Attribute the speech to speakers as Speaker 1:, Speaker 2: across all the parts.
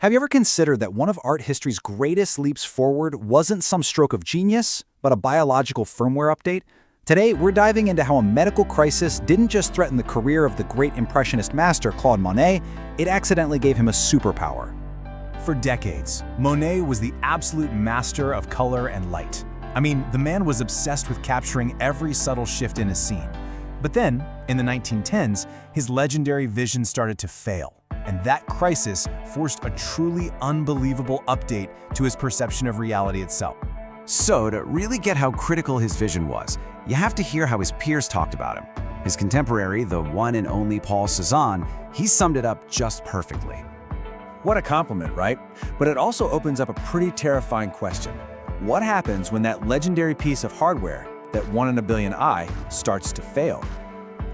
Speaker 1: Have you ever considered that one of art history's greatest leaps forward wasn't some stroke of genius, but a biological firmware update? Today, we're diving into how a medical crisis didn't just threaten the career of the great Impressionist master Claude Monet, it accidentally gave him a superpower.
Speaker 2: For decades, Monet was the absolute master of color and light. I mean, the man was obsessed with capturing every subtle shift in a scene. But then, in the 1910s, his legendary vision started to fail. And that crisis forced a truly unbelievable update to his perception of reality itself.
Speaker 3: So, to really get how critical his vision was, you have to hear how his peers talked about him. His contemporary, the one and only Paul Cézanne, he summed it up just perfectly.
Speaker 1: What a compliment, right? But it also opens up a pretty terrifying question. What happens when that legendary piece of hardware, that 1 in a billion eye, starts to fail?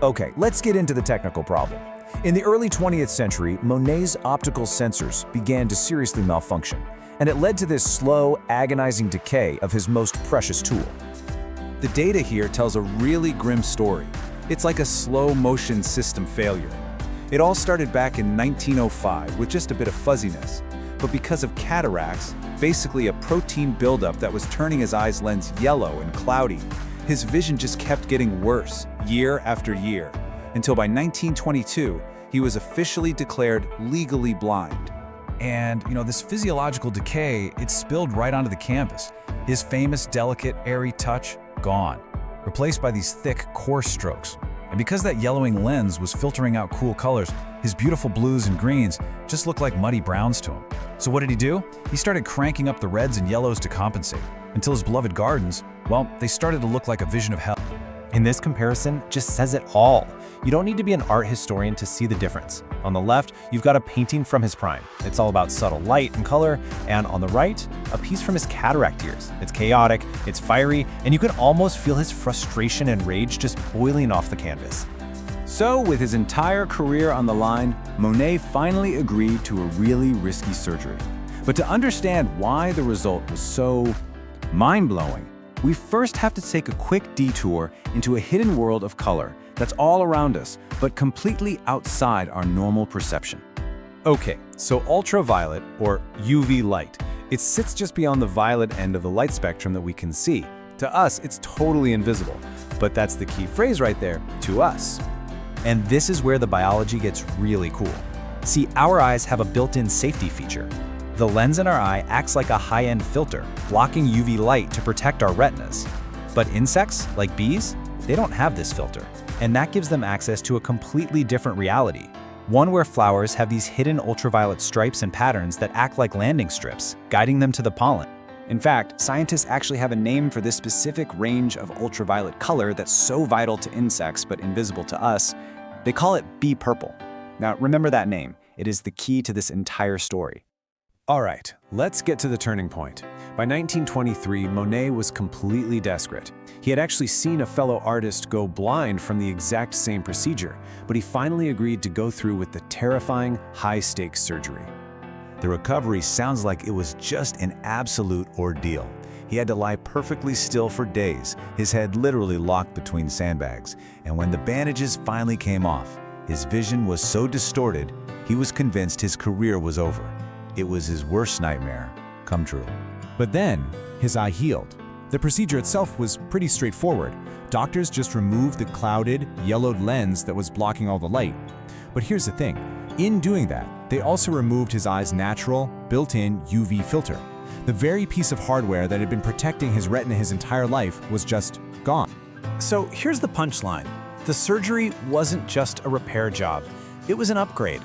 Speaker 2: Okay, let's get into the technical problem. In the early 20th century, Monet's optical sensors began to seriously malfunction, and it led to this slow, agonizing decay of his most precious tool.
Speaker 1: The data here tells a really grim story. It's like a slow-motion system failure. It all started back in 1905 with just a bit of fuzziness. But because of cataracts, basically a protein buildup that was turning his eye's lens yellow and cloudy, his vision just kept getting worse year after year, until by 1922, he was officially declared legally blind.
Speaker 2: And, this physiological decay, it spilled right onto the canvas. His famous, delicate, airy touch, gone, replaced by these thick, coarse strokes. And because that yellowing lens was filtering out cool colors, his beautiful blues and greens just looked like muddy browns to him. So what did he do? He started cranking up the reds and yellows to compensate, until his beloved gardens, well, they started to look like a vision of hell.
Speaker 4: And this comparison just says it all. You don't need to be an art historian to see the difference. On the left, you've got a painting from his prime. It's all about subtle light and color. And on the right, a piece from his cataract years. It's chaotic, it's fiery, and you can almost feel his frustration and rage just boiling off the canvas.
Speaker 1: So, with his entire career on the line, Monet finally agreed to a really risky surgery. But to understand why the result was so mind-blowing, we first have to take a quick detour into a hidden world of color that's all around us, but completely outside our normal perception.
Speaker 2: Okay, so ultraviolet, or UV light, it sits just beyond the violet end of the light spectrum that we can see. To us, it's totally invisible, but that's the key phrase right there, to us.
Speaker 4: And this is where the biology gets really cool. See, our eyes have a built-in safety feature. The lens in our eye acts like a high-end filter, blocking UV light to protect our retinas. But insects, like bees, they don't have this filter, and that gives them access to a completely different reality. One where flowers have these hidden ultraviolet stripes and patterns that act like landing strips, guiding them to the pollen. In fact, scientists actually have a name for this specific range of ultraviolet color that's so vital to insects but invisible to us. They call it bee purple. Now, remember that name. It is the key to this entire story.
Speaker 2: All right, let's get to the turning point. By 1923, Monet was completely desperate. He had actually seen a fellow artist go blind from the exact same procedure, but he finally agreed to go through with the terrifying, high-stakes surgery.
Speaker 5: The recovery sounds like it was just an absolute ordeal. He had to lie perfectly still for days, his head literally locked between sandbags. And when the bandages finally came off, his vision was so distorted, he was convinced his career was over. It was his worst nightmare come true.
Speaker 2: But then, his eye healed. The procedure itself was pretty straightforward. Doctors just removed the clouded, yellowed lens that was blocking all the light. But here's the thing. In doing that, they also removed his eye's natural, built-in UV filter. The very piece of hardware that had been protecting his retina his entire life was just gone.
Speaker 1: So here's the punchline. The surgery wasn't just a repair job. It was an upgrade.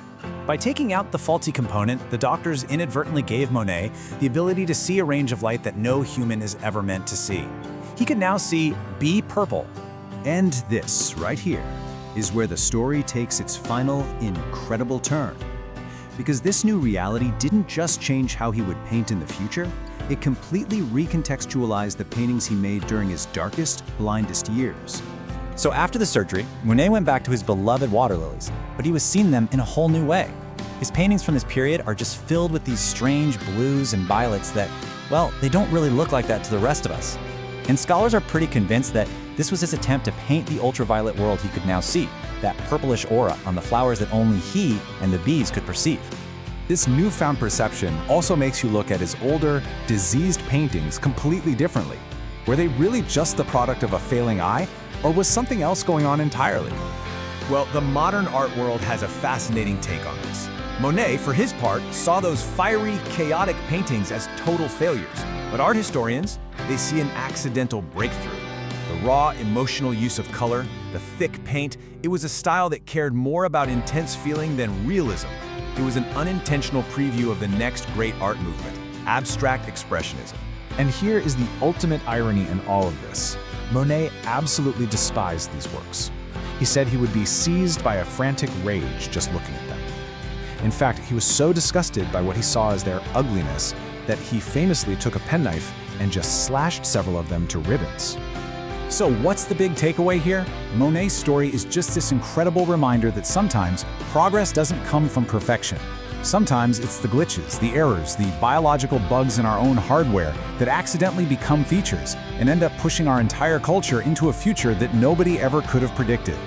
Speaker 1: By taking out the faulty component, the doctors inadvertently gave Monet the ability to see a range of light that no human is ever meant to see. He could now see bee purple.
Speaker 5: And this, right here, is where the story takes its final, incredible turn. Because this new reality didn't just change how he would paint in the future, it completely recontextualized the paintings he made during his darkest, blindest years.
Speaker 4: So after the surgery, Monet went back to his beloved water lilies, but he was seeing them in a whole new way. His paintings from this period are just filled with these strange blues and violets that, well, they don't really look like that to the rest of us. And scholars are pretty convinced that this was his attempt to paint the ultraviolet world he could now see, that purplish aura on the flowers that only he and the bees could perceive.
Speaker 6: This newfound perception also makes you look at his older, diseased paintings completely differently. Were they really just the product of a failing eye, or was something else going on entirely?
Speaker 7: Well, the modern art world has a fascinating take on this. Monet, for his part, saw those fiery, chaotic paintings as total failures. But art historians, they see an accidental breakthrough. The raw, emotional use of color, the thick paint, it was a style that cared more about intense feeling than realism. It was an unintentional preview of the next great art movement, abstract expressionism.
Speaker 2: And here is the ultimate irony in all of this. Monet absolutely despised these works. He said he would be seized by a frantic rage just looking at them. In fact, he was so disgusted by what he saw as their ugliness that he famously took a penknife and just slashed several of them to ribbons.
Speaker 1: So what's the big takeaway here? Monet's story is just this incredible reminder that sometimes progress doesn't come from perfection. Sometimes it's the glitches, the errors, the biological bugs in our own hardware that accidentally become features and end up pushing our entire culture into a future that nobody ever could have predicted.